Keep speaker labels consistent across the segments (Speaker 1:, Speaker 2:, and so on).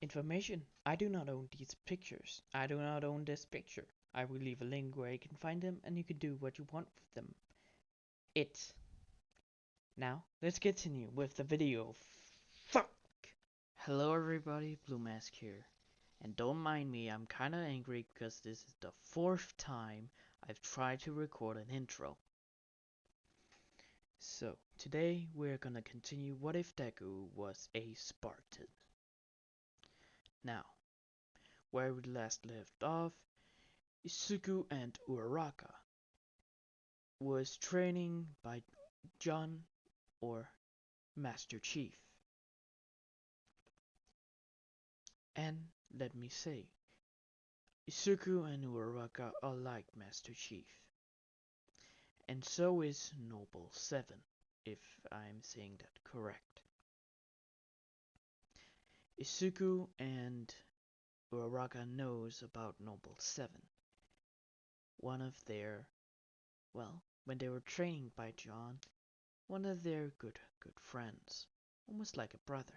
Speaker 1: Information. I do not own these pictures. I do not own this picture. I will leave a link where you can find them and you can do what you want with them. Now, let's continue with the video. Fuck! Hello everybody, Blue Mask here. And don't mind me, I'm kinda angry because this is the 4th time I've tried to record an intro. So, today we're gonna continue What If Deku Was a Spartan. Now, where we last left off, Isuku and Uraraka was training by John or Master Chief. And let me say, Isuku and Uraraka are like Master Chief. And so is Noble 7, if I'm saying that correct. Isuku and Uraraka knows about Noble 7. One of their, when they were training by John, one of their good friends, almost like a brother.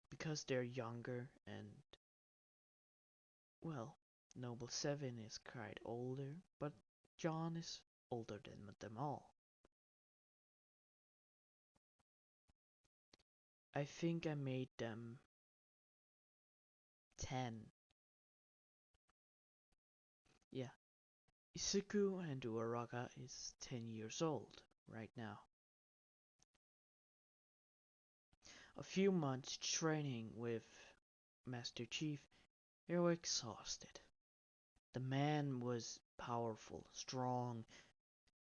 Speaker 1: Because they're younger and, Noble 7 is quite older, but John is older than them all. I think I made them 10. Yeah, Isuku and Uraraka is 10 years old right now. A few months training with Master Chief, they were exhausted. The man was powerful, strong,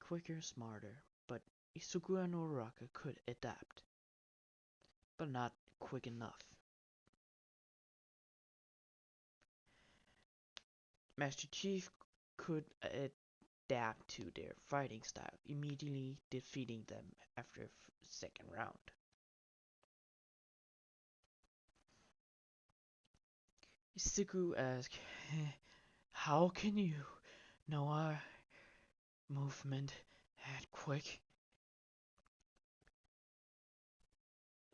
Speaker 1: quicker, smarter, but Isuku and Uraraka could adapt, but not quick enough. Master Chief could adapt to their fighting style, immediately defeating them after the second round. Isuku asked, "How can you know our movement that quick?"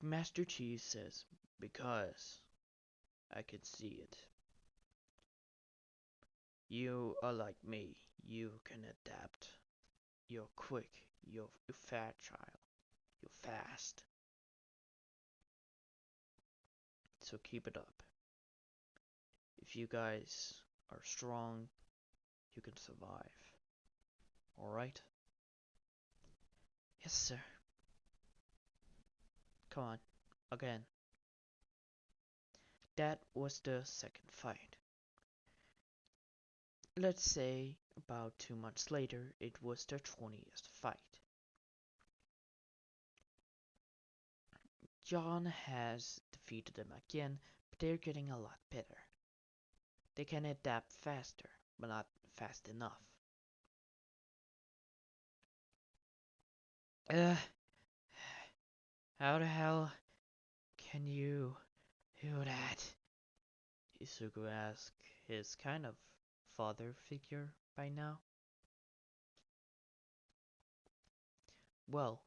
Speaker 1: Master Chief says, "Because I can see it. You are like me. You can adapt. You're quick. You're fragile. You're fast. So keep it up. If you guys are strong, you can survive. Alright?" "Yes, sir." "Come on. Again." That was the second fight. Let's say about 2 months later, it was their 20th fight. John has defeated them again, but they're getting a lot better. They can adapt faster, but not fast enough. How the hell can you do that?" Isuku asked his kind of father figure by now. "Well,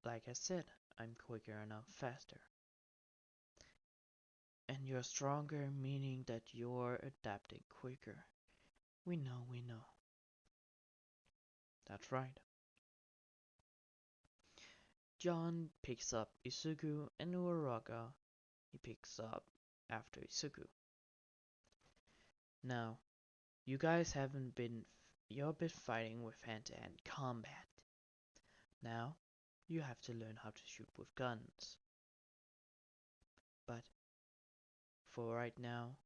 Speaker 1: like I said, I'm quicker and I'm faster. And you're stronger, meaning that you're adapting quicker. We know. That's right." John picks up Isuku and Uraraka. He picks up after Isuku. Now, you guys haven't been, you've been fighting with hand-to-hand combat. Now, you have to learn how to shoot with guns. But, for right now,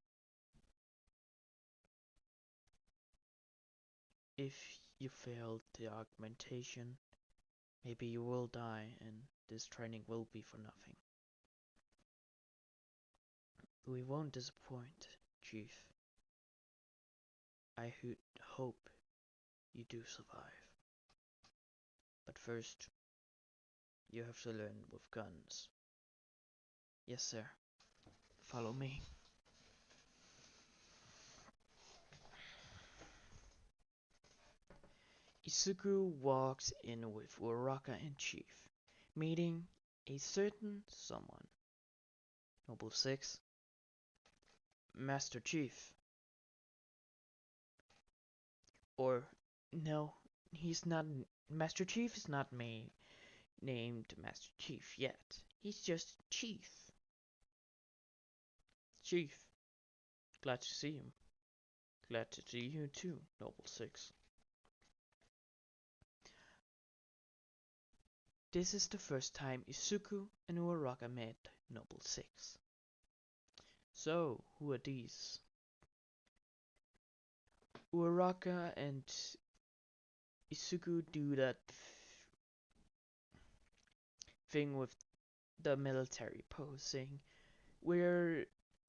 Speaker 1: if you fail the augmentation, maybe you will die and this training will be for nothing. We won't disappoint, Chief. I hope you do survive. But first, you have to learn with guns. Yes, sir. Follow me." Isuku walks in with Uraraka and Chief, meeting a certain someone. Noble 6. Master Chief. Or, no, he's not. Master Chief is not named Master Chief yet. He's just Chief. Chief, glad to see him. Glad to see you too, Noble 6. This is the first time Izuku and Uraraka met Noble 6. So, who are these? Uraraka and Izuku do that thing with the military posing. We're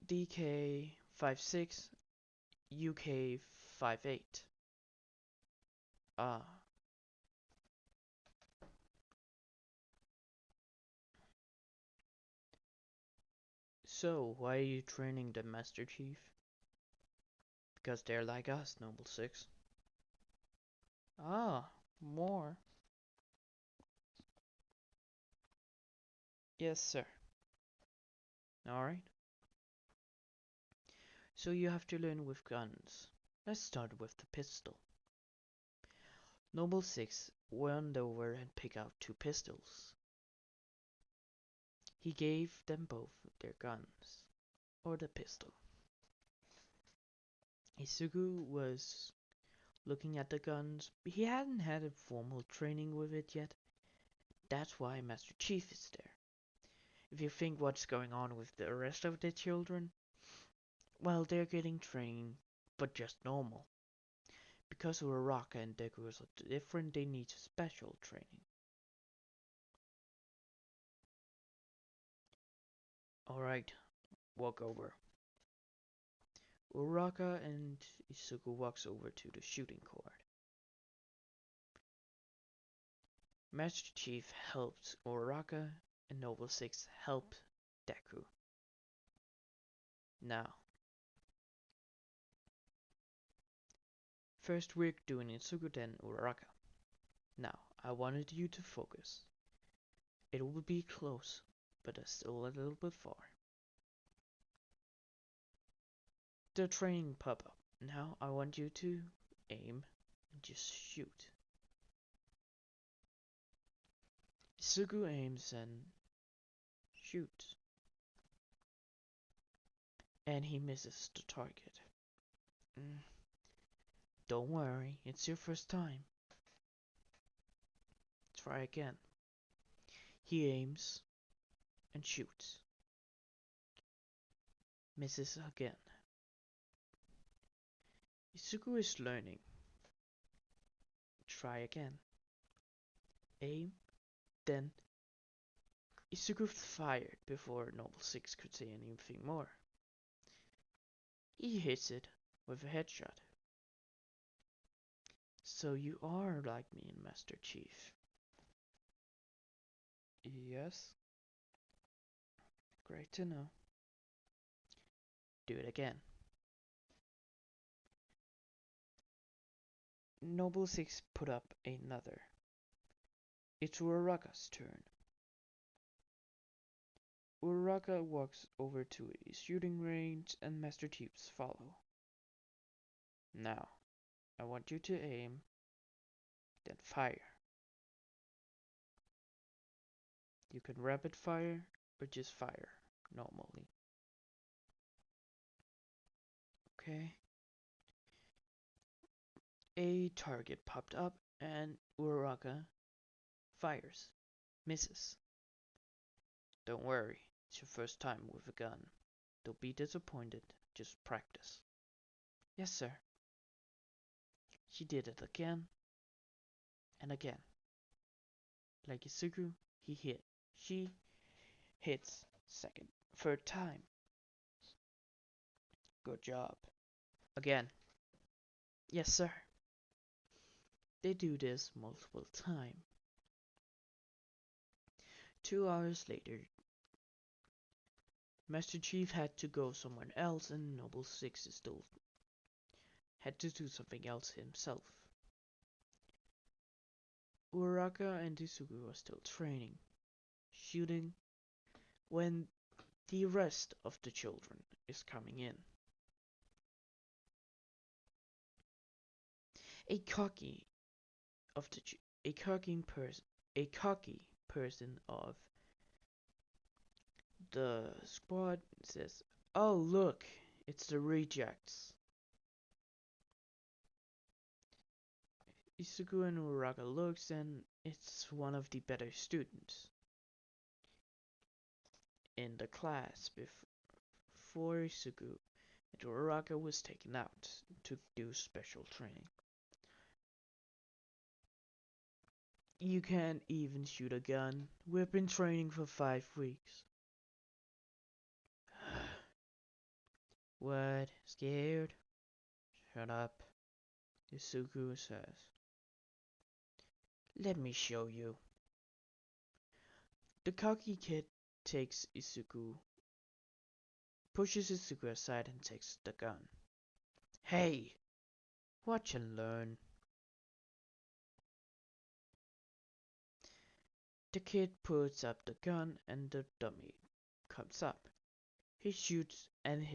Speaker 1: DK 56, UK 58. Ah. So, why are you training the Master Chief? Because they're like us, Noble 6. Ah, more. Yes, sir. Alright. So you have to learn with guns. Let's start with the pistol. Noble 6 went over and picked out 2 pistols. He gave them both their guns, or the pistol. Izuku was looking at the guns. He hadn't had a formal training with it yet. That's why Master Chief is there. If you think what's going on with the rest of the children, well, they're getting trained, but just normal. Because Uraraka and Deku are so different, they need special training. Alright, walk over. Uraraka and Izuku walks over to the shooting court. Master Chief helped Uraraka and Noble 6 helped Deku. Now, first we're doing Izuku, then Uraraka. Now, I wanted you to focus. It will be close, but still a little bit far. The training pop up. Now I want you to aim and just shoot. Izuku aims and shoots. And he misses the target. Don't worry, it's your first time. Try again. He aims and shoots. Misses again. Izuku is learning. Try again. Aim, then Izuku fired before Noble 6 could say anything more. He hits it with a headshot. So you are like me, Master Chief. Yes. Great to know. Do it again. Noble 6 put up another. It's Uraraka's turn. Uraraka walks over to a shooting range and Master Chiefs follow. Now, I want you to aim, then fire. You can rapid fire or just fire normally. Okay. A target popped up and Uraraka fires. Misses. Don't worry, it's your first time with a gun. Don't be disappointed, just practice. Yes, sir. She did it again and again. Like Izuku, he hit. She hits third time. Good job. Again. Yes, sir. They do this multiple times. 2 hours later, Master Chief had to go somewhere else and Noble 6 still had to do something else himself. Uraraka and Izuku are still training, shooting, when The rest of the children is coming in. A cocky of the a cocky person of the squad says, "Oh look, it's the rejects." Isuku and Uraraka looks and it's one of the better students in the class before Isuku and Uraraka was taken out to do special training. You can't even shoot a gun. We've been training for 5 weeks. What? Scared? Shut up, Isuku says. Let me show you. The cocky kid takes Isuku, pushes Isuku aside and takes the gun. Hey! Watch and learn. The kid puts up the gun and the dummy comes up. He shoots and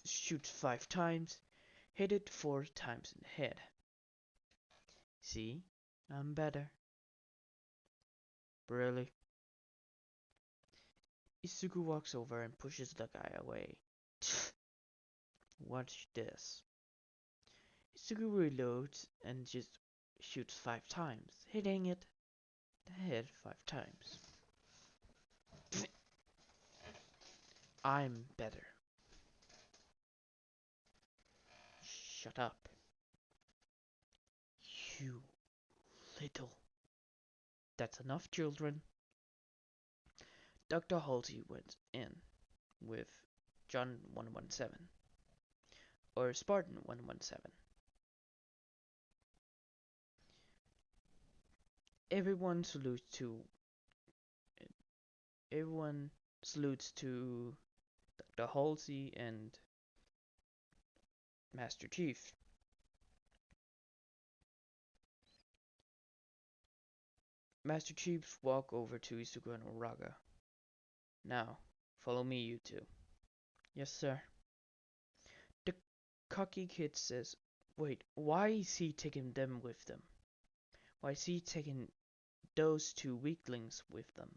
Speaker 1: shoots 5 times, hit it 4 times in the head. See? I'm better. Really? Isuku walks over and pushes the guy away. Watch this. Isuku reloads and just shoots 5 times, hitting it the head 5 times. I'm better. Shut up. You little. That's enough, children. Dr. Halsey went in with John 117, or Spartan 117. Everyone salutes to Dr. Halsey and Master Chief. Master Chief walk over to Isuku and Uraraka. Now, follow me, you two. Yes, sir. The cocky kid says, wait, why is he taking them with them? Why is he taking those 2 weaklings with them?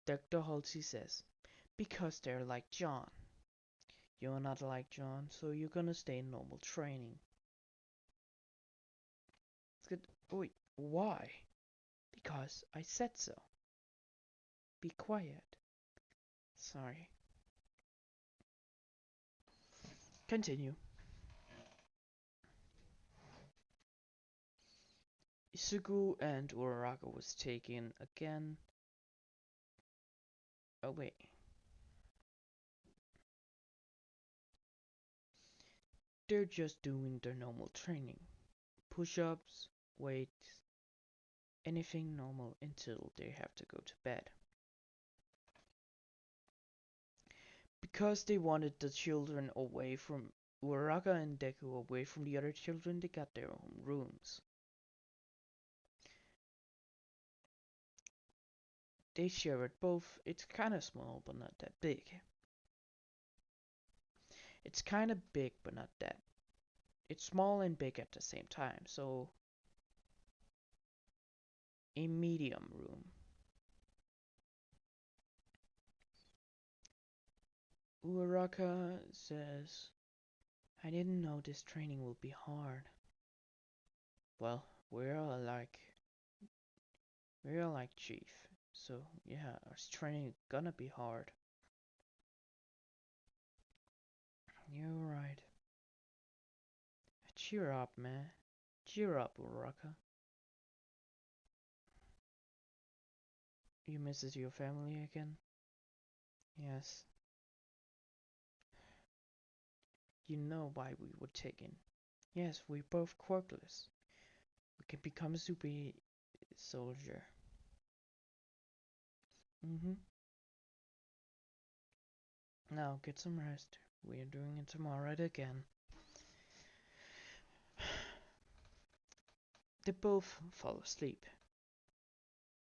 Speaker 1: Dr. Halsey says, because they're like John. You're not like John, so you're gonna stay in normal training. It's good. Wait, why? Because I said so. Be quiet. Sorry. Continue. Isuku and Uraraka was taken again. Oh wait. They're just doing their normal training. Push-ups, weights, anything normal until they have to go to bed. Because they wanted the children away from Uraraka and Deku away from the other children, they got their own rooms. They share it both. It's kinda small, but not that big. It's kinda big, but not that. It's small and big at the same time, so a medium room. Uraraka says, I didn't know this training would be hard. Well, we're all like Chief. So yeah, our training is gonna be hard. You're right. Cheer up, man. Cheer up, Uraraka. You misses your family again? Yes. You know why we were taken. Yes, we're both quirkless. We can become a super soldier. Now get some rest. We are doing it tomorrow again. They both fall asleep.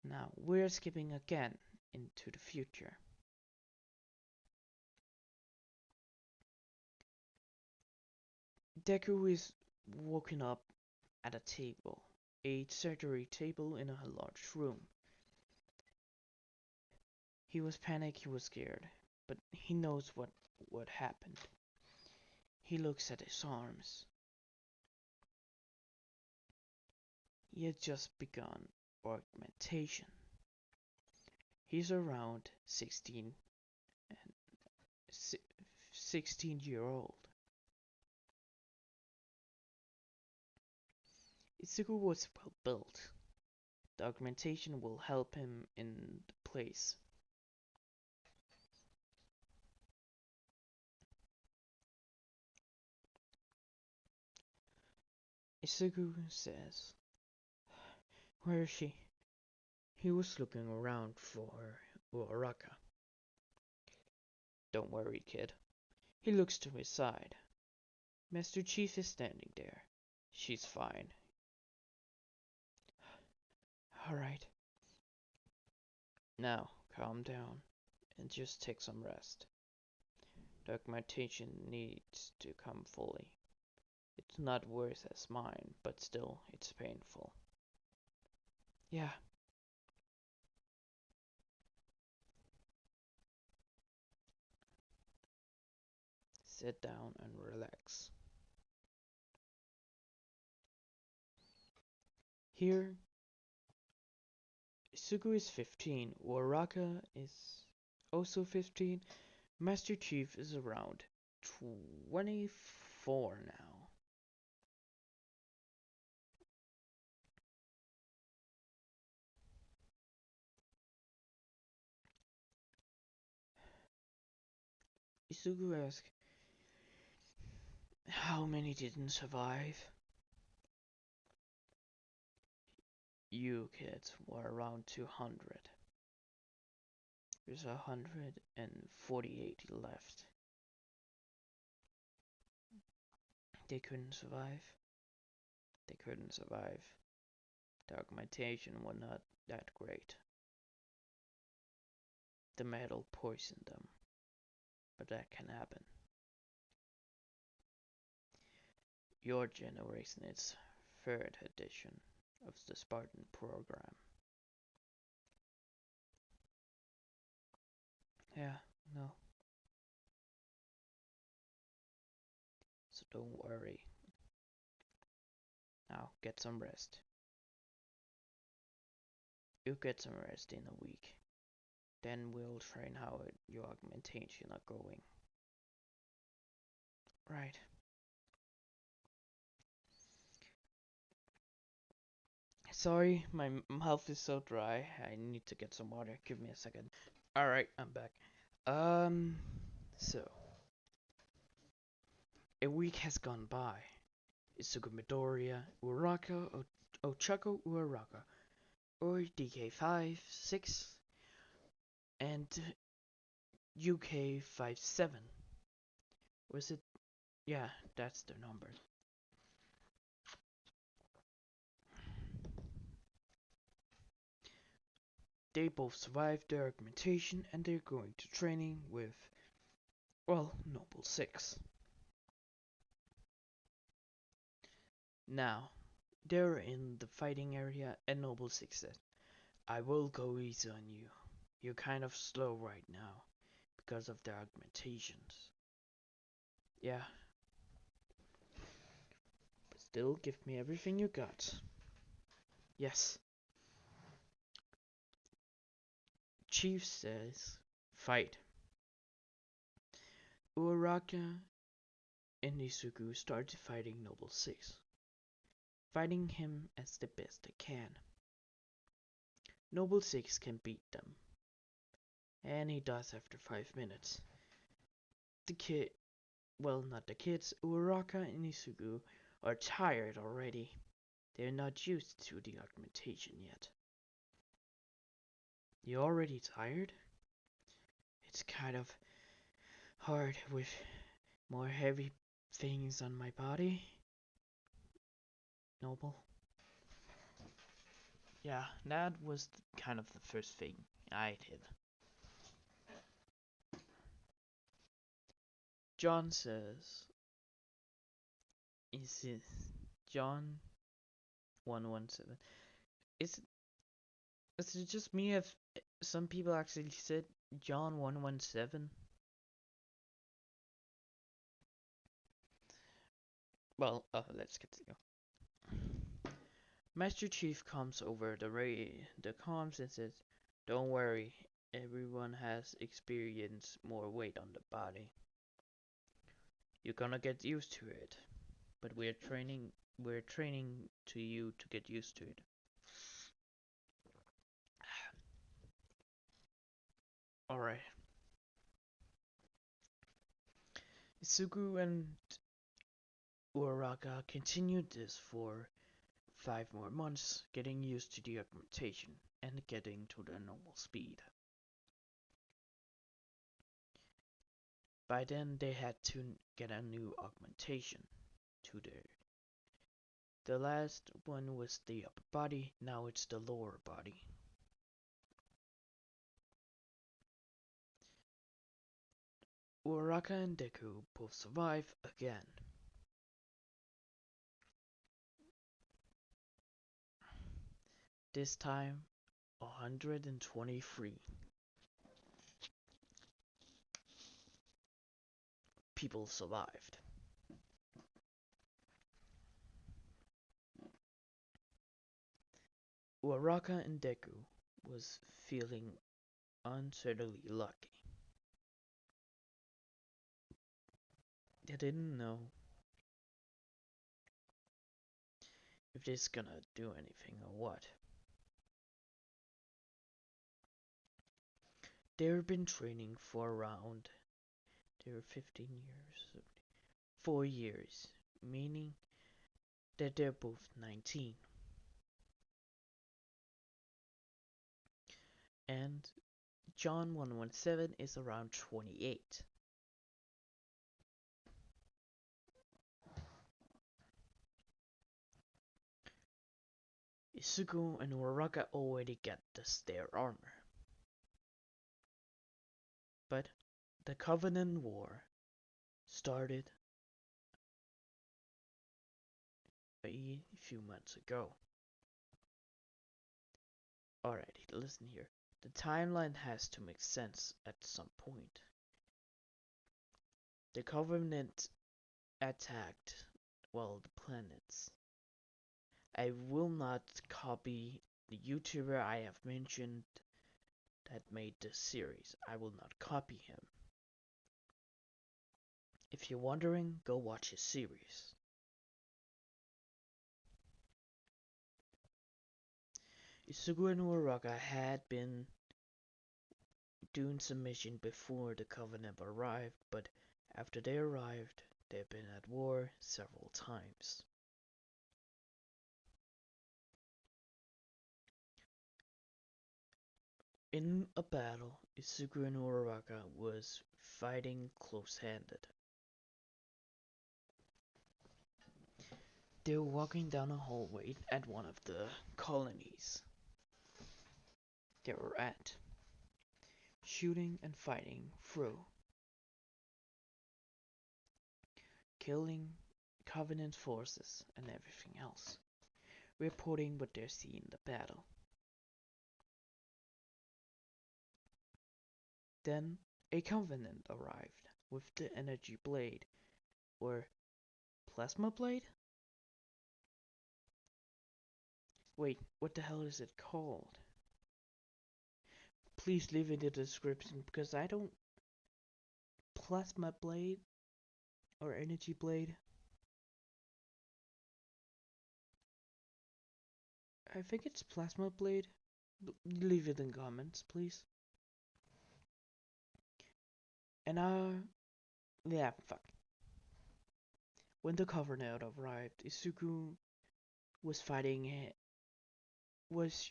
Speaker 1: Now we're skipping again into the future. Deku is woken up at a table, a surgery table in a large room. He was panicked, he was scared, but he knows what happened. He looks at his arms. He had just begun augmentation. He's around 16 year old. Izuku was well built. The augmentation will help him in the place. Izuku says, "Where is she?" He was looking around for Uraraka. "Don't worry, kid." He looks to his side. Master Chief is standing there. "She's fine." "Alright. Now, calm down and just take some rest. The augmentation needs to come fully. It's not worse as mine, but still, it's painful." "Yeah." "Sit down and relax." Here, Izuku is 15, Uraraka is also 15, Master Chief is around 24 now. Izuku asks, "How many didn't survive?" "You kids were around 200. There's 148 left. They couldn't survive." "They couldn't survive. The augmentation was not that great. The metal poisoned them. But that can happen. Your generation is third edition of the Spartan program." "Yeah, no. So don't worry. Now get some rest. You'll get some rest in a week. Then we'll train how your augmentation are going." "Right." Sorry, my mouth is so dry. I need to get some water. Give me a second. Alright, I'm back. So. A week has gone by. Izuku Midoriya, Uraraka, Ochako Uraraka, or DK5, 6, and UK57. Was it? Yeah, that's the number. They both survived their augmentation and they're going to training with, well, Noble 6. Now, they're in the fighting area and Noble 6 says, "I will go easy on you. You're kind of slow right now because of their augmentations." "Yeah. But still, give me everything you got." "Yes." Chief says, "Fight." Uraraka and Izuku started fighting Noble 6, fighting him as the best they can. Noble 6 can beat them, and he does after 5 minutes. Not the kids, Uraraka and Izuku are tired already. They're not used to the augmentation yet. "You already tired?" "It's kind of hard with more heavy things on my body." "Noble." "Yeah, that was kind of the first thing I did." John says, Is it John 117? Is is it just me if some people actually said John 117? Well, let's continue. Master Chief comes over the comms and says, "Don't worry, everyone has experienced more weight on the body. You're gonna get used to it, but we're training to you to get used to it." Alright. Isuku and Uraraka continued this for 5 more months, getting used to the augmentation and getting to their normal speed. By then they had to get a new augmentation to the last one was the upper body, now it's the lower body. Uraraka and Deku both survive again. This time 123 people survived. Uraraka and Deku was feeling uncertainly lucky. They didn't know if this gonna do anything or what. They've been training for around 15 years, 4 years, meaning that they're both 19. And John 117 is around 28. Isuku and Uraraka already got their armor. But the Covenant War started a few months ago. Alright, listen here. The timeline has to make sense at some point. The Covenant attacked, well, the planets. I will not copy the YouTuber I have mentioned that made this series. I will not copy him. If you're wondering, go watch his series. Isugu and Uraraka had been doing some mission before the Covenant arrived, but after they arrived, they've been at war several times. In a battle, Isugu and Uraraka was fighting close-handed. They were walking down a hallway at one of the colonies they were at, shooting and fighting through, killing Covenant forces and everything else, reporting what they see in the battle. Then a Covenant arrived with the energy blade, or plasma blade? Wait, what the hell is it called? Please leave it in the description because I don't... Plasma blade? Or energy blade? I think it's plasma blade. Leave it in comments, please. And yeah, fuck. When the Covenant arrived, Isuku was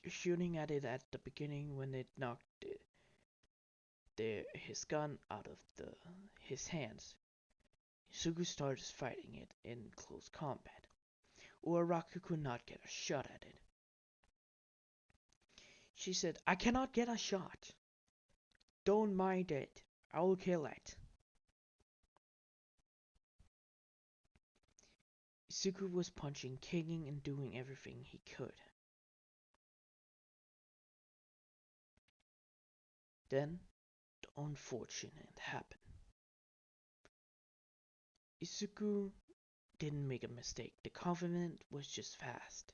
Speaker 1: shooting at it at the beginning when it knocked his gun out of his hands. Isuku started fighting it in close combat. Uraraka could not get a shot at it. She said, "I cannot get a shot. Don't mind it. I will kill it." Izuku was punching, kicking, and doing everything he could. Then, the unfortunate happened. Izuku didn't make a mistake. The Covenant was just fast.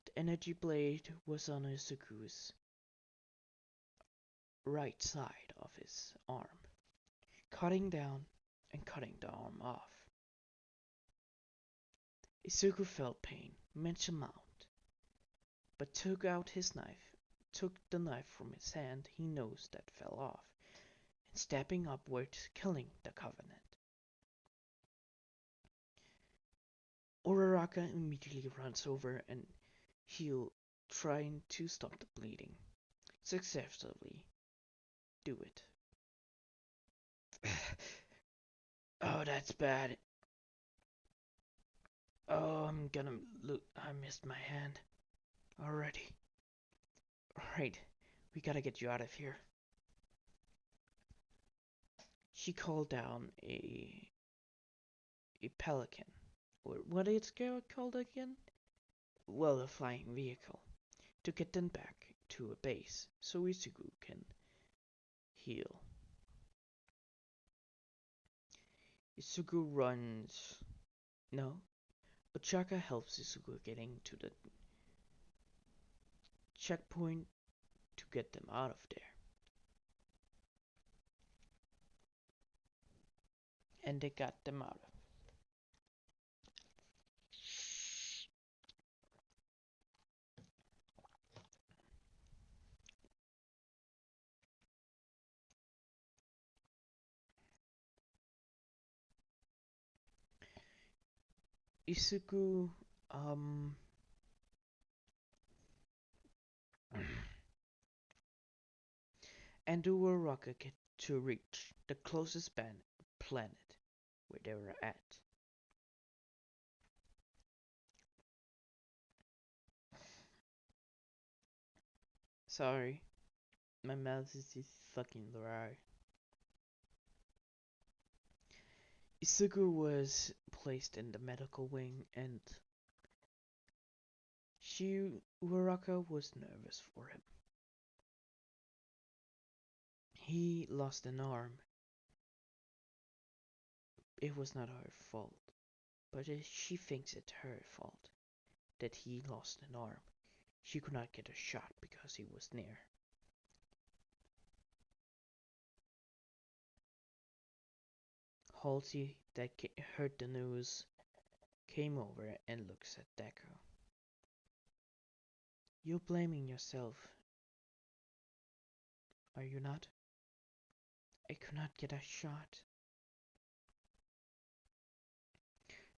Speaker 1: The energy blade was on Izuku's right side of his arm, cutting down and cutting the arm off. Izuku felt pain, immense amount, but took the knife from his hand he knows that fell off, and stepping upwards, killing the Covenant. Uraraka immediately runs over and heals, trying to stop the bleeding. Successfully do it. Oh, that's bad. Oh, I missed my hand already. Alright, we gotta get you out of here. She called down a pelican. Or what is it called again? Well, a flying vehicle. To get them back to a base so Izuku can heal. Izuku runs. No. Ochaka helps Izuku getting to the checkpoint to get them out of there. And they got them out. Izuku, and Uraraka get to reach the closest planet where they were at. Sorry, my mouth is just fucking dry. Izuku was placed in the medical wing, and Uraraka was nervous for him. He lost an arm. It was not her fault, but she thinks it's her fault that he lost an arm. She could not get a shot because he was near. Halsey, that heard the news, came over and looks at Deku. You're blaming yourself, are you not? I could not get a shot.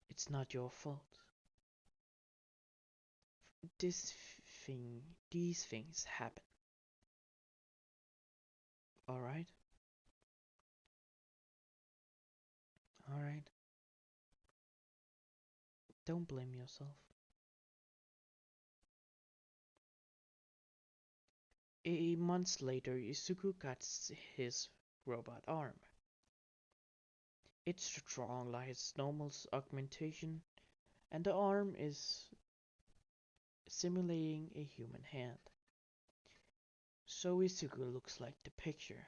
Speaker 1: It's not your fault. These things happen. Alright? Alright. Don't blame yourself. Months later, Izuku got his robot arm. It's strong like its normal augmentation, and the arm is simulating a human hand. So Izuku looks like the picture.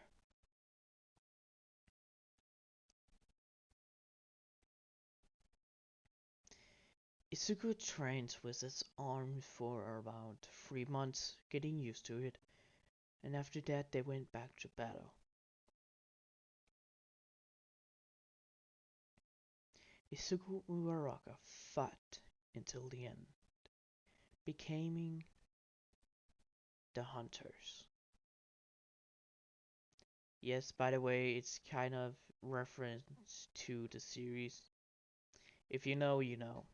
Speaker 1: Izuku trains with his arm for about 3 months, getting used to it, and after that they went back to battle. Izuku Uraraka fought until the end, becoming the Hunters. Yes, by the way, it's kind of reference to the series. If you know, you know.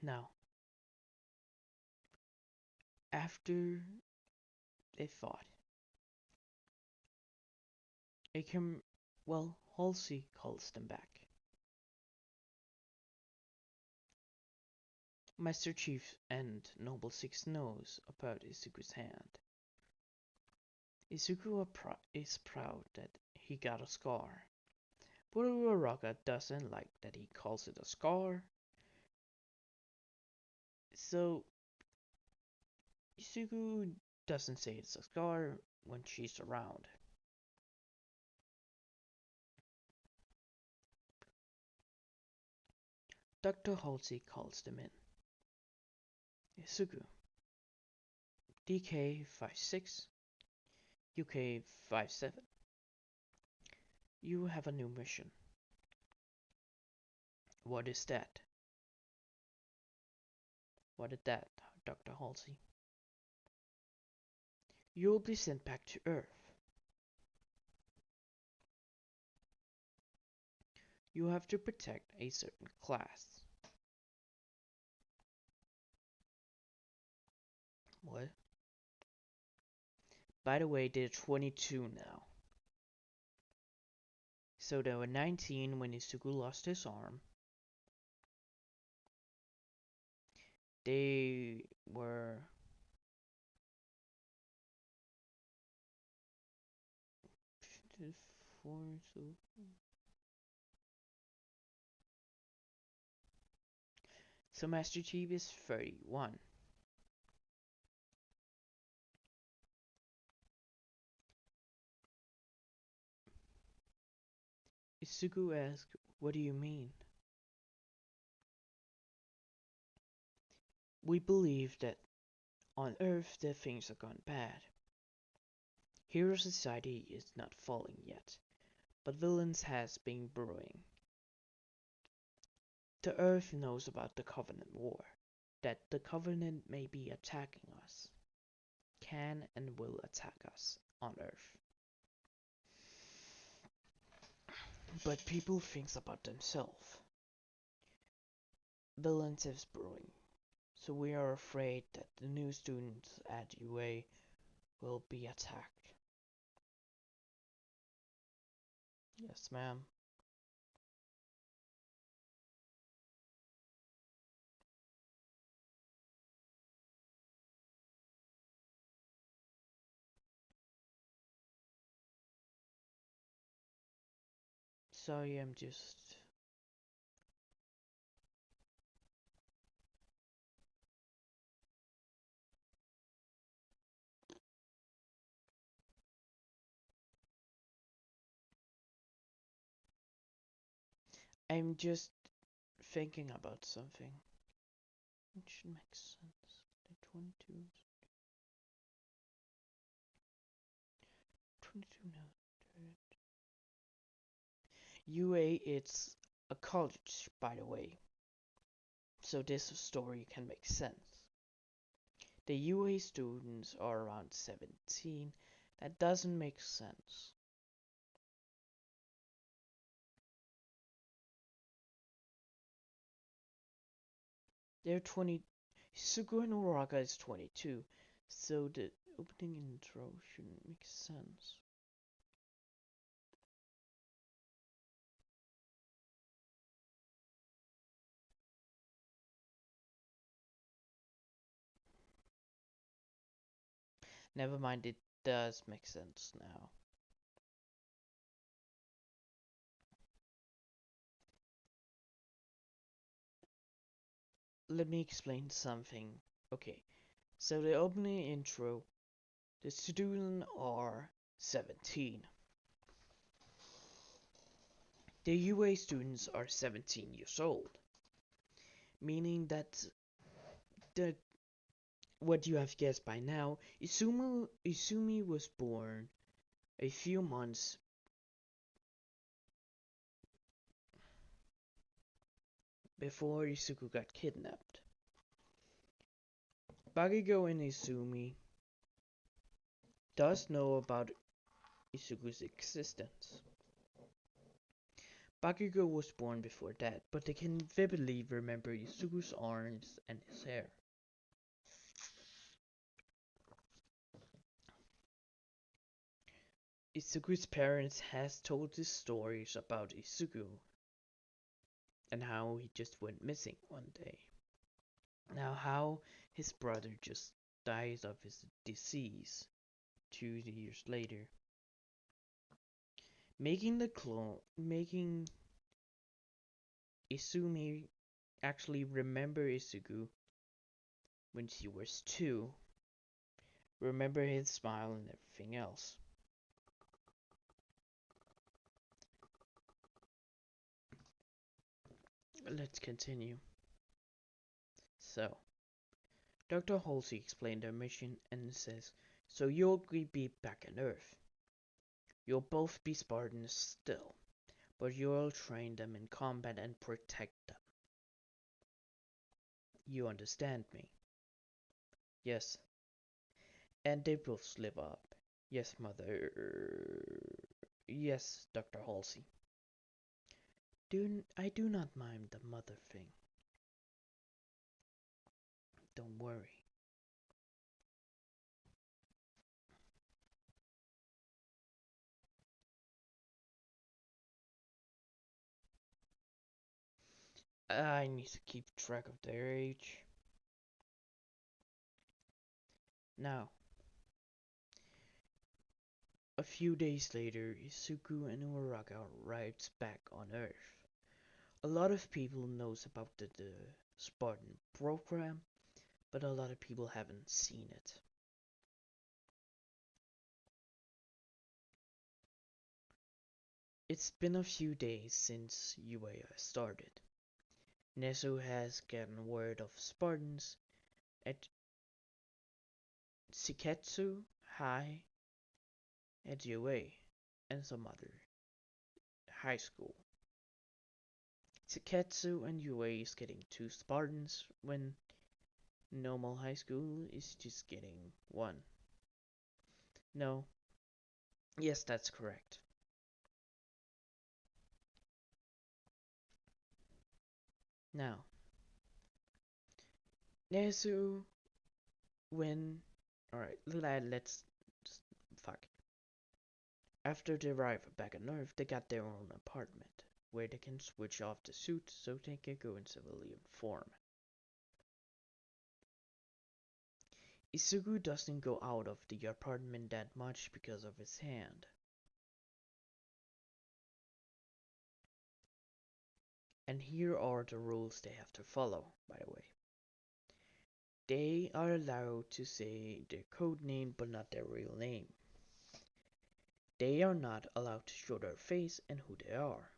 Speaker 1: Now, after they fought, Halsey calls them back. Master Chief and Noble Six knows about Izuku's hand. Izuku is proud that he got a scar, but Uraraka doesn't like that he calls it a scar. So Izuku doesn't say it's a scar when she's around. Dr. Halsey calls them in. Izuku, DK56, UK57. You have a new mission. What is that? What is that, Dr. Halsey? You will be sent back to Earth. You have to protect a certain class. What? By the way, they're 22 now. So they were 19 when Izuku lost his arm. They were so Master Chief is 31. Izuku asked, "What do you mean?" We believe that on Earth that things have gone bad. Hero society is not falling yet, but villains has been brewing. The Earth knows about the Covenant War, that the Covenant may be attacking us, can and will attack us on Earth. But people think about themselves. Villains is brewing, so we are afraid that the new students at UA will be attacked. Yes, ma'am. Sorry, I'm just... I'm just thinking about something. It should make sense. The 22... 22 now. UA it's a college, by the way, so this story can make sense. The UA students are around 17. That doesn't make sense. They're 20. Sugu and Uraraka is 22, so the opening intro shouldn't make sense. Never mind, it does make sense now. Let me explain something. Okay, so the opening intro, the students are 17. The UA students are 17 years old, meaning that the what you have guessed by now, Izumi was born a few months before Izuku got kidnapped. Bakugo and Izumi does know about Izuku's existence. Bakugo was born before that, but they can vividly remember Izuku's arms and his hair. Izuku's parents has told his stories about Izuku and how he just went missing one day. Now how his brother just dies of his disease 2 years later, making Izumi actually remember Izuku when she was 2, remember his smile and everything else. Let's continue. So, Dr. Halsey explained their mission and says, so you'll be back on Earth. You'll both be Spartans still, but you'll train them in combat and protect them. You understand me? Yes. And they both live up. Yes, Mother. Yes, Dr. Halsey. I do not mind the mother thing. Don't worry. I need to keep track of their age. Now, a few days later, Izuku and Uraraka arrives back on Earth. A lot of people knows about the Spartan program, but a lot of people haven't seen it. It's been a few days since UA started. Nezu has gotten word of Spartans at Shiketsu High, at UA, and some other high school. Shiketsu and UA is getting 2 Spartans when normal high school is just getting 1. No. Yes, that's correct. Now, Nezu, when. Alright, let's. Just, fuck. After they arrive back on Earth, they got their own apartment, where they can switch off the suit so they can go in civilian form. Izuku doesn't go out of the apartment that much because of his hand. And here are the rules they have to follow, by the way. They are allowed to say their code name but not their real name. They are not allowed to show their face and who they are.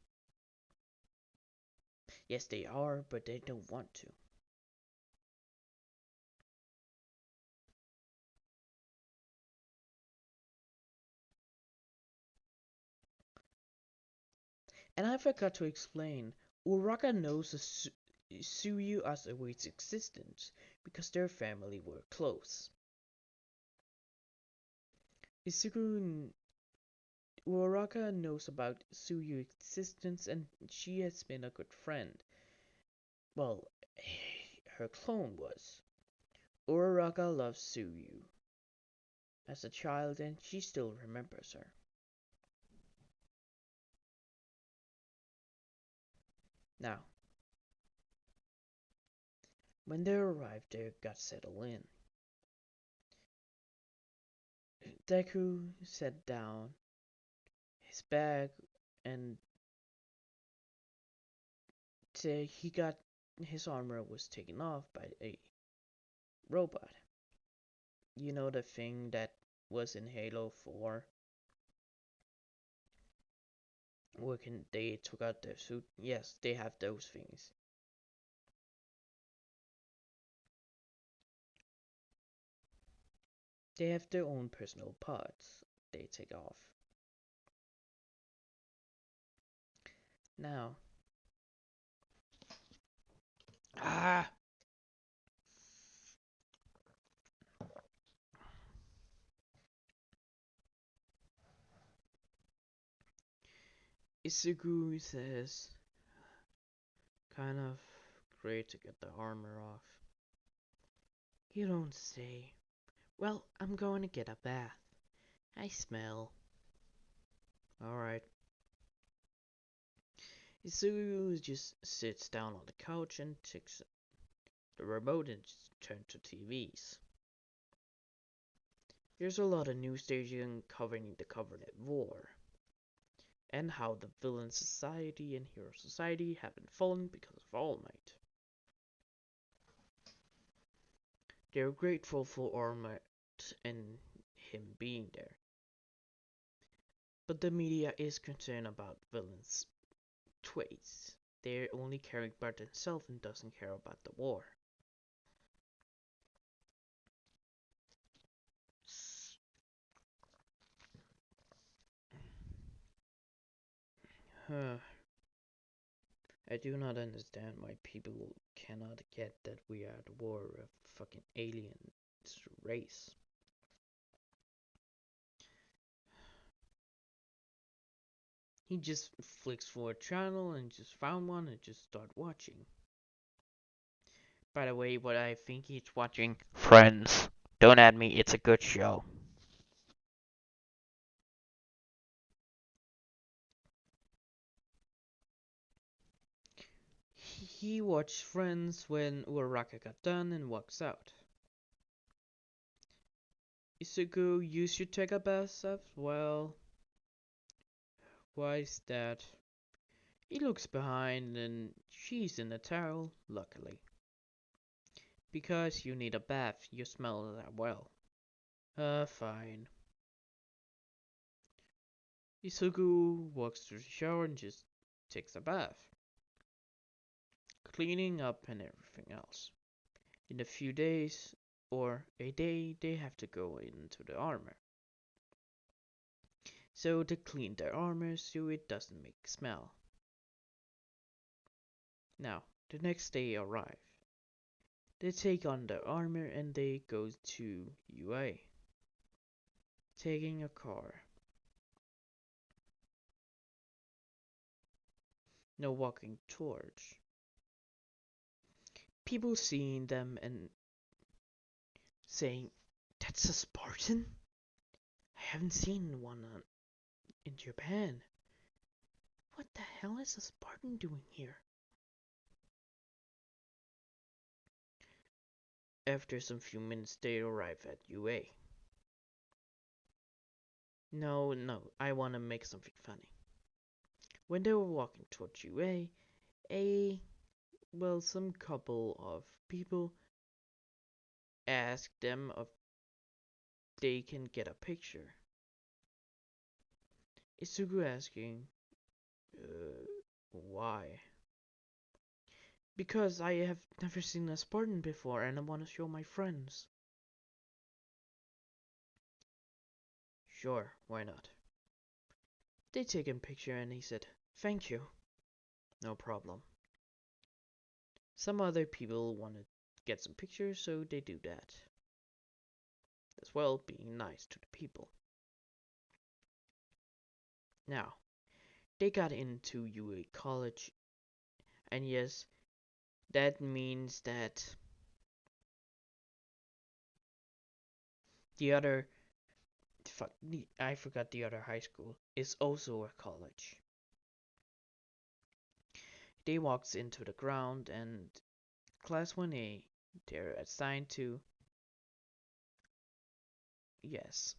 Speaker 1: Yes, they are, but they don't want to. And I forgot to explain, Uraka knows Suyu as a Wait's existence because their family were close. Uraka knows about Suyu's existence and she has been a good friend. Well, her clone was. Uraraka loves Suyu as a child and she still remembers her. Now, when they arrived, they got settled in. Deku set down his bag and he got his armor was taken off by a robot. You know the thing that was in Halo 4? Where they took out their suit? Yes, they have those things. They have their own personal parts they take off. Now, Izuku says, kind of great to get the armor off. You don't say. Well, I'm going to get a bath. I smell. Alright. Izuku just sits down on the couch and takes the remote and just turns to TVs. There's a lot of news station covering the Covenant War, and how the villain society and hero society haven't fallen because of All Might. They're grateful for All Might and him being there. But the media is concerned about villains' traits. They're only caring about themselves and doesn't care about the war. I do not understand why people cannot get that we are at war with a fucking alien race. He just flicks for a channel and just found one and just start watching. By the way, what I think he's watching, Friends. Don't add me, it's a good show. He watched Friends when Uraraka got done and walks out. Isuku, you should take a bath as well. Why is that? He looks behind and she's in a towel, luckily. Because you need a bath, you smell that well. Fine. Isuku walks to the shower and just takes a bath. Cleaning up and everything else. In a few days, or a day, they have to go into the armor. So they clean their armor so it doesn't make smell. Now, the next day arrive. They take on their armor and they go to UA. Taking a car. No walking torch. People seeing them and saying, "That's a Spartan? I haven't seen one in Japan. What the hell is a Spartan doing here?" After some few minutes they arrive at UA. No, I want to make something funny. When they were walking towards UA, some couple of people asked them if they can get a picture. Isugu asking, why? Because I have never seen a Spartan before and I want to show my friends. Sure, why not? They take a picture and he said, "Thank you." No problem. Some other people want to get some pictures, so they do that. As well, being nice to the people. Now, they got into UA College, and yes, that means that the other, I forgot the other high school, is also a college. They walks into the ground and Class 1A, they're assigned to, yes,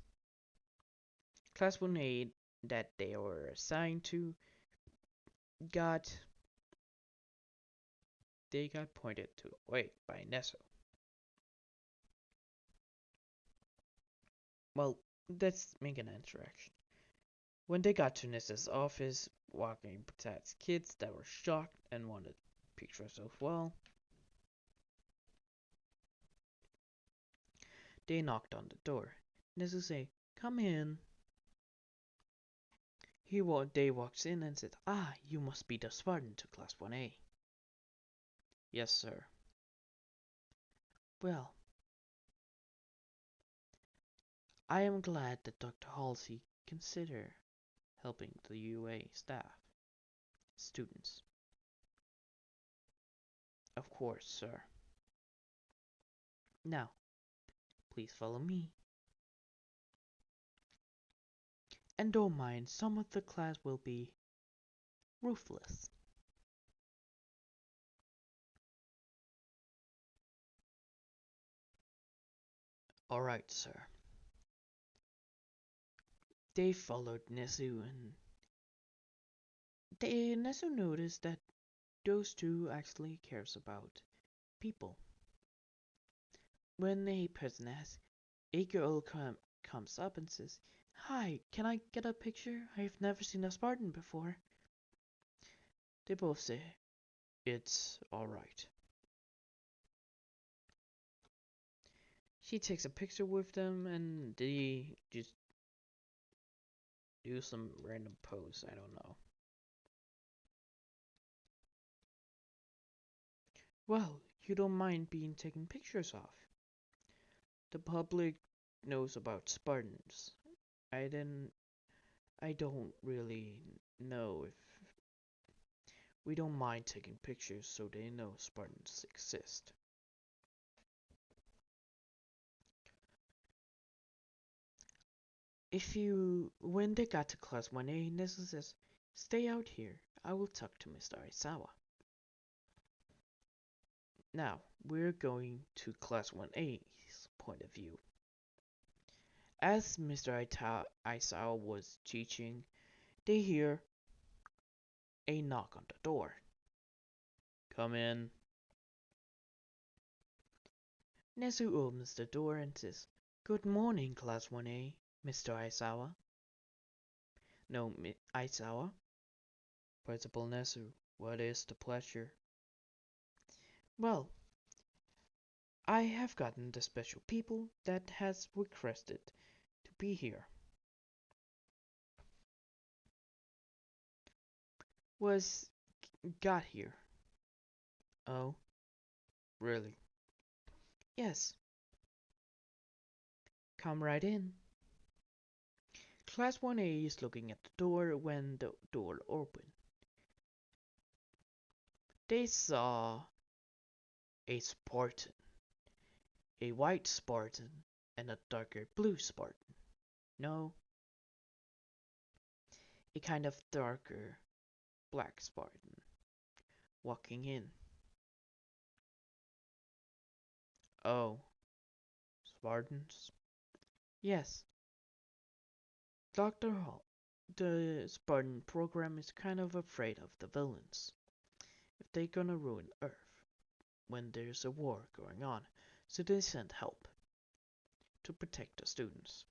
Speaker 1: Class 1A that they were assigned to they got pointed to away by Nesso. Well, let's make an interaction. When they got to Nessa's office, walking past kids that were shocked and wanted pictures as well, they knocked on the door. Nessa say, "Come in." They walks in and said, "Ah, you must be the Spartan to Class 1A. "Yes, sir." "Well, I am glad that Dr. Halsey consider helping the UA staff, students." "Of course, sir." "Now, please follow me. And don't mind, some of the class will be ruthless." "Alright, sir." They followed Nezu, and Nezu noticed that those two actually cares about people. When a person asks, a girl comes up and says, "Hi, can I get a picture? I've never seen a Spartan before." They both say, "It's alright." She takes a picture with them and they just do some random pose, I don't know. Well, you don't mind being taken pictures of. The public knows about Spartans. I didn't I don't really know if we don't mind taking pictures so they know Spartans exist. When they got to class 1A, Nezu says, "Stay out here. I will talk to Mr. Aizawa." Now, we're going to class 1A's point of view. As Mr. Aizawa was teaching, they hear a knock on the door. "Come in." Nezu opens the door and says, "Good morning, class 1A, Mr. Aizawa." "No, Aizawa." "Principal Nezu, what is the pleasure?" "Well, I have gotten the special people that has requested to be here." "Was got here." "Oh, really?" "Yes." "Come right in." Class 1A is looking at the door when the door opened. They saw a Spartan, a white Spartan, and a darker blue Spartan. No, a kind of darker black Spartan walking in. "Oh, Spartans?" "Yes." Dr. Hall, the Spartan program is kind of afraid of the villains. If they're gonna ruin Earth when there's a war going on, so they send help to protect the students.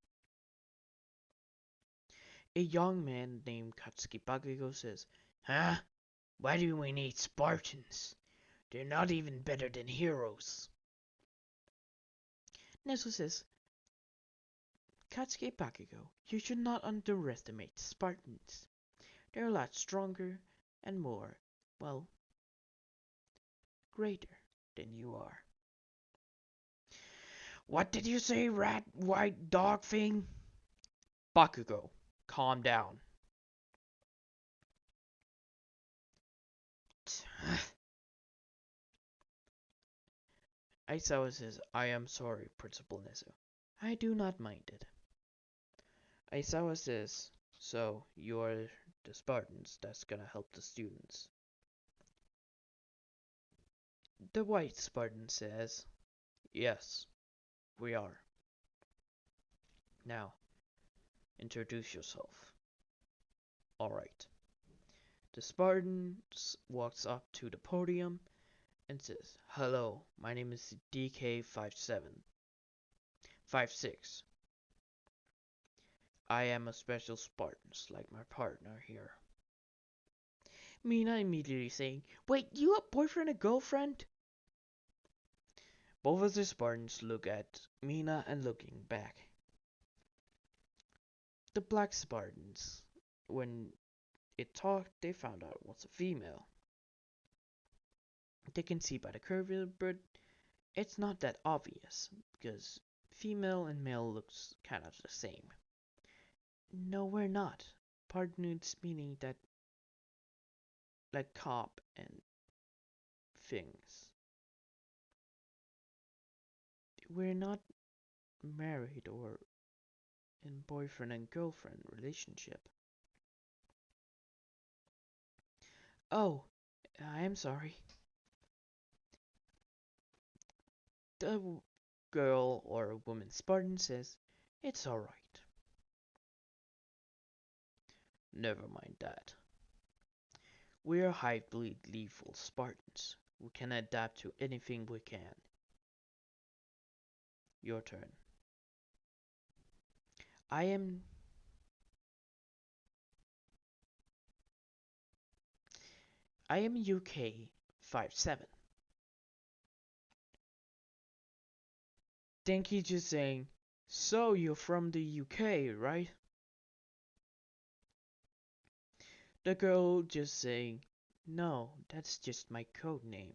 Speaker 1: A young man named Katsuki Bakugo says, "Huh? Why do we need Spartans? They're not even better than heroes." Nezu says, "Katsuki Bakugo, you should not underestimate Spartans. They're a lot stronger and more, well, greater than you are." "What did you say, rat white dog thing?" "Bakugo, calm down." Aizawa says, "I am sorry, Principal Nezu. I do not mind it." Aizawa says, "So, you're the Spartans that's gonna help the students." The white Spartan says, "Yes, we are. Now, introduce yourself." "Alright." The Spartan walks up to the podium and says, "Hello, my name is DK5756. I am a special Spartan, like my partner here." Mina immediately saying, "Wait, you a boyfriend and girlfriend?" Both of the Spartans look at Mina and looking back. The black Spartans, when it talked, they found out it was a female. They can see by the curve, but it's not that obvious, because female and male looks kind of the same. "No, we're not." Partners meaning that, like cop and things. "We're not married or in boyfriend and girlfriend relationship." "Oh, I'm sorry." The girl or woman Spartan says, "It's alright." Never mind that. We are highly lethal Spartans. We can adapt to anything we can. Your turn. I am UK 57. Denki just saying, so you're from the UK, right? The girl just saying, no, that's just my code name.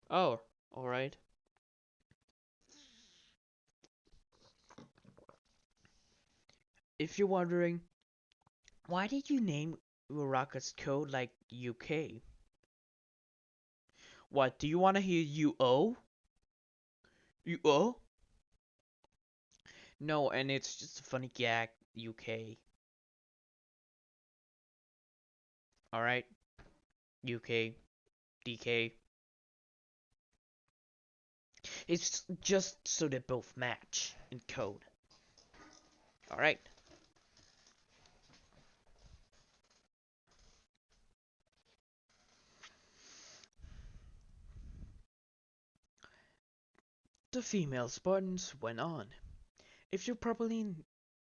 Speaker 1: Oh, alright. If you're wondering, why did you name Uraraka's code like UK? What, do you want to hear UO? UO? No, and it's just a funny gag, UK. Alright? UK. DK. It's just so they both match in code. Alright. The female Spartans went on. If you probably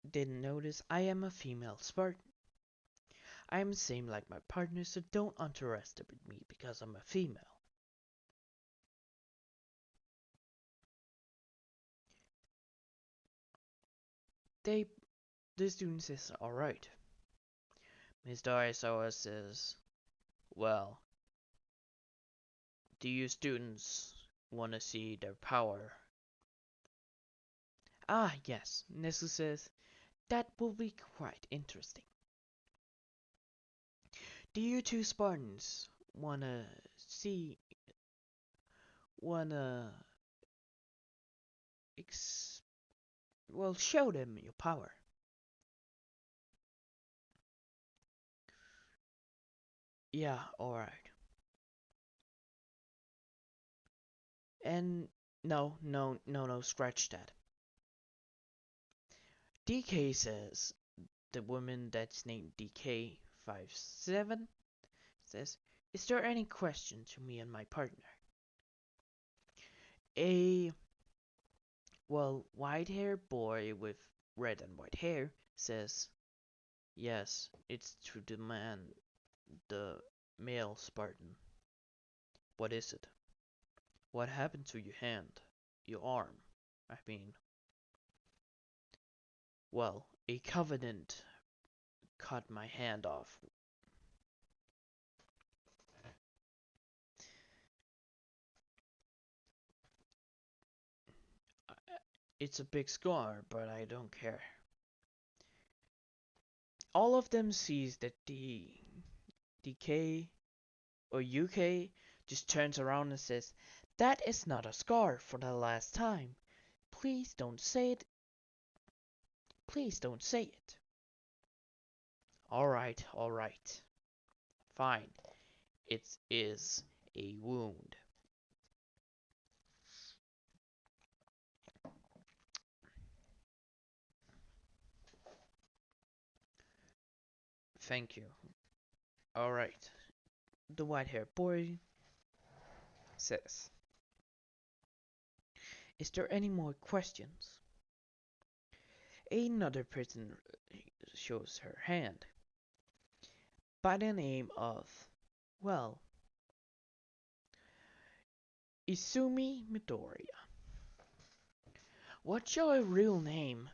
Speaker 1: didn't notice, I am a female Spartan. I am the same like my partner, so don't underestimate me because I'm a female. They, the student says, alright. Mr. Aizawa says, well, do you students want to see their power? Ah, yes, Nesu says, that will be quite interesting. Do you two Spartans wanna see, wanna, well, show them your power? Yeah, alright. And no, scratch that. DK says, the woman that's named DK57 says, is there any question to me and my partner? A, well, white-haired boy with red and white hair says, yes, it's to the man, the male Spartan. What is it? What happened to your hand? Your arm? I mean. Well, a covenant cut my hand off. It's a big scar, but I don't care. All of them sees that the DK or UK just turns around and says, that is not a scar for the last time. Please don't say it. Please don't say it. Alright. Fine. It is a wound. Thank you. Alright. The white-haired boy says, is there any more questions? Another person shows her hand. By the name of, well, Izumi Midoriya. What's your real name?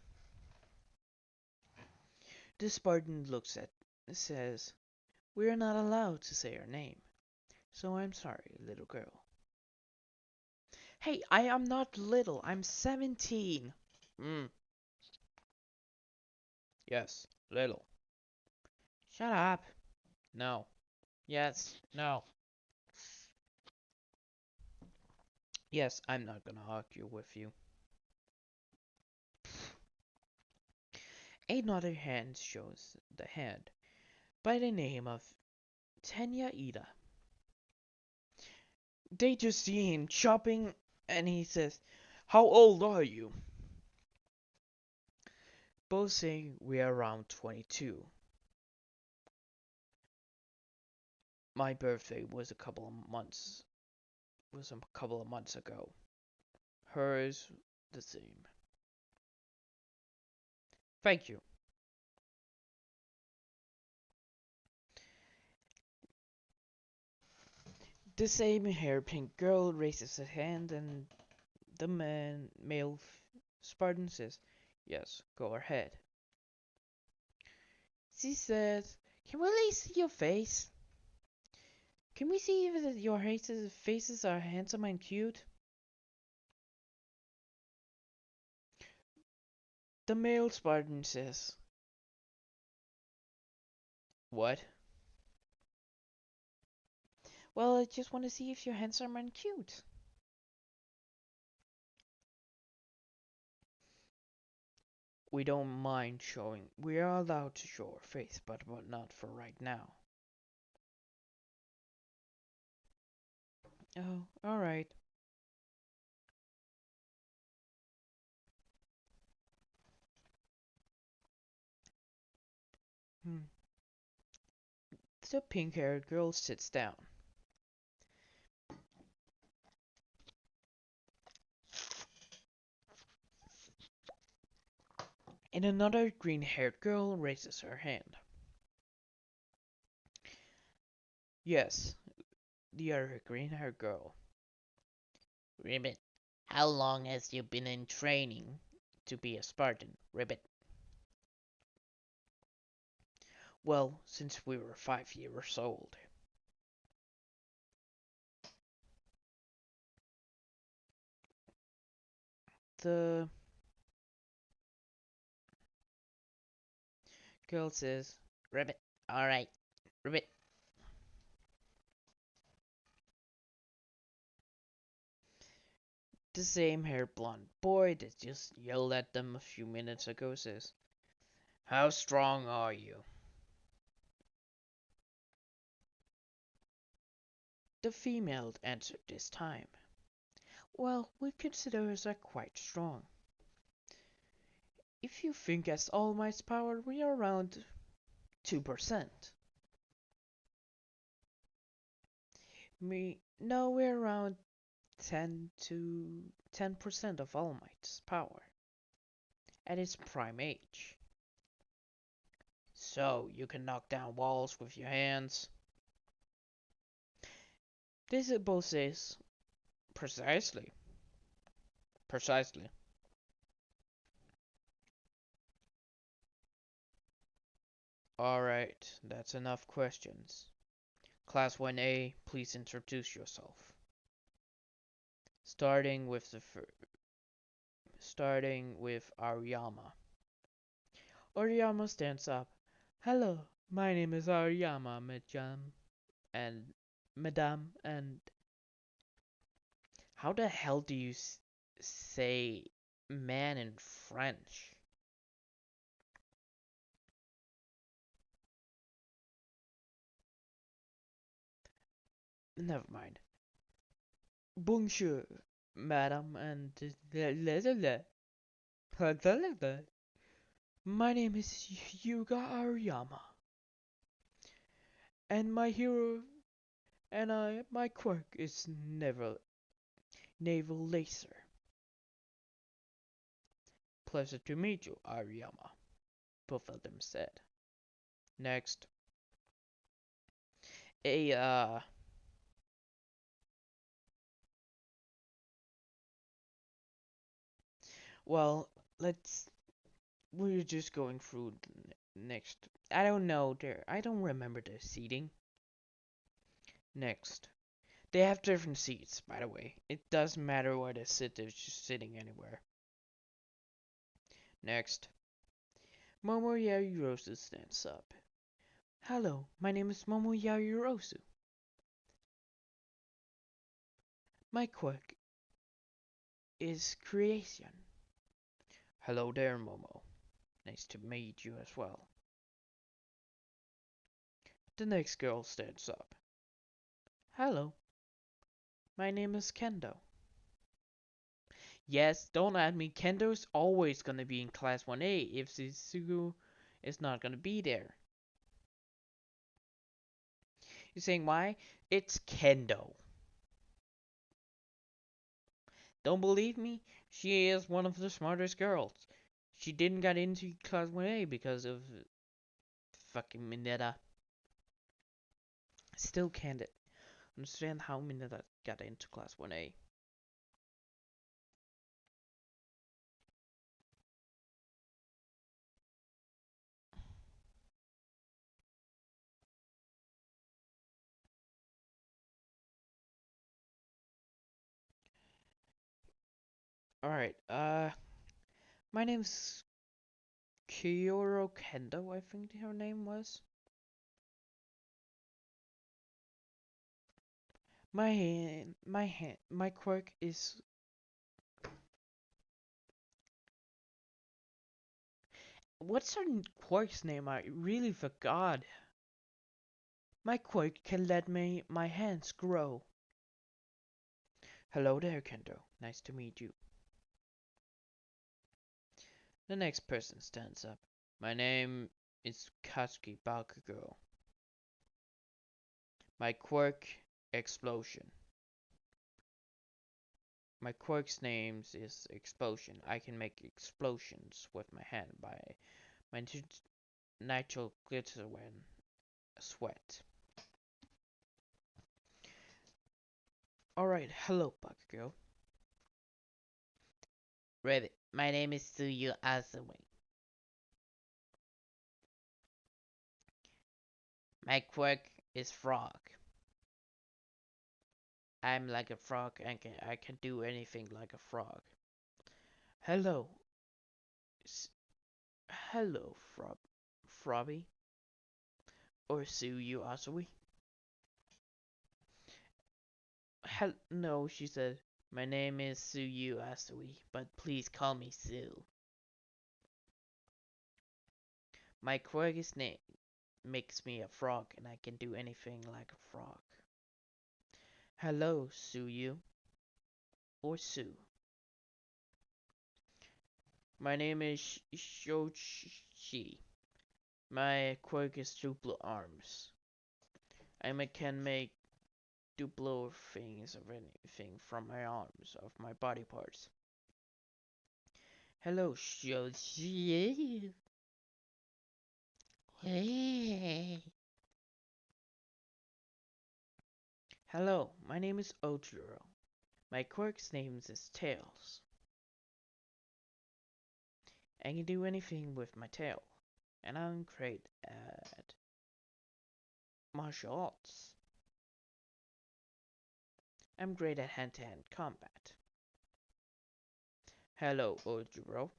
Speaker 1: The Spartan looks at says, we are not allowed to say our name. So I'm sorry, little girl. Hey, I am not little. I'm 17. Yes, little. Shut up. No. Yes, no. Yes, I'm not gonna argue with you. Another hand shows the hand by the name of Tenya Ida. They just see him chopping and he says, how old are you? both saying we are around 22. My birthday was a couple of months ago. Hers the same. Thank you. The same hairpin girl raises a hand and the male Spartan says, yes, go ahead. She says, can we at least see your face? Can we see if your faces are handsome and cute? The male Spartan says, what? Well, I just want to see if you're handsome and cute. We don't mind showing. We are allowed to show our face, but not for right now. Oh, alright. Hmm. The pink-haired girl sits down. And another green-haired girl raises her hand. Yes, the other green-haired girl. Ribbit, how long has you been in training to be a Spartan, Ribbit? Well, since we were 5 years old. The girl says, Ribbit, alright, Ribbit. The same hair blonde boy that just yelled at them a few minutes ago says, how strong are you? The female answered this time. Well, we consider us quite strong. If you think as All Might's power, we are around 2%. No, we're around 10% of All Might's power at its prime age. So, you can knock down walls with your hands. This both says, precisely. Precisely. Alright, that's enough questions. Class 1A, please introduce yourself. Starting with Aoyama. Aoyama stands up. Hello, my name is Aoyama, Madame, and how the hell do you say man in French? Never mind. Bonjour, Madame, and my name is Yuga Aoyama, and my quirk is naval laser. Pleasure to meet you, Aoyama, both of them said. Next, a well, we're just going through next. I don't know I don't remember the seating. Next, they have different seats, by the way. It doesn't matter where they sit, they're just sitting anywhere. Next, Momo Yaoyorosu stands up. Hello, my name is Momo Yaoyorosu. My quirk is creation. Hello there, Momo. Nice to meet you as well. The next girl stands up. Hello, my name is Kendo. Yes, don't add me. Kendo's always gonna be in class 1A if Suzu is not gonna be there. You're saying why? It's Kendo. Don't believe me? She is one of the smartest girls. She didn't get into class 1A because of fucking Mineta. Still can't understand how Mineta got into class 1A. Alright, my name's Kyouro Kendo, I think her name was. My quirk is. What's her quirk's name? I really forgot. My quirk can let my hands grow. Hello there, Kendo. Nice to meet you. The next person stands up. My name is Katsuki Bakugo. My quirk, Explosion. My quirk's name is Explosion. I can make explosions with my hand by my nitroglycerin sweat. Alright, hello, Bakugo. Rabbit, my name is Tsuyu Asui. My quirk is Frog. I'm like a frog and I can do anything like a frog. Hello. Hello, Frobby. Or Tsuyu Asui. No, she said. My name is Tsuyu Asui, but please call me Sue. My quirkiest name makes me a frog, and I can do anything like a frog. Hello, Tsuyu. Or Sue. My name is Shochi. My quirk is Duplo arms. Can make Duplo things of anything from my arms, of my body parts. Hello, Shochi. Hey. Hello, my name is Ojiro. My quirk's name is Tails. I can do anything with my tail, and I'm great at martial arts. I'm great at hand-to-hand combat. Hello, Ojiro.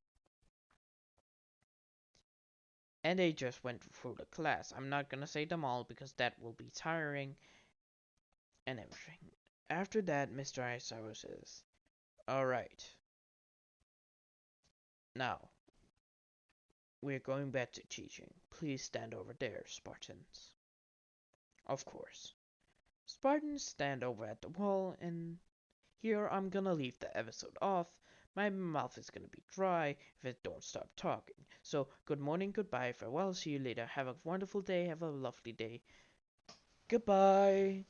Speaker 1: And they just went through the class. I'm not gonna say them all because that will be tiring and everything. After that, Mr. Aisaru says, alright. Now, we're going back to teaching. Please stand over there, Spartans. Of course. Spartans stand over at the wall, and here I'm gonna leave the episode off. My mouth is gonna be dry if I don't stop talking. So, good morning, goodbye, farewell, see you later. Have a wonderful day, have a lovely day. Goodbye.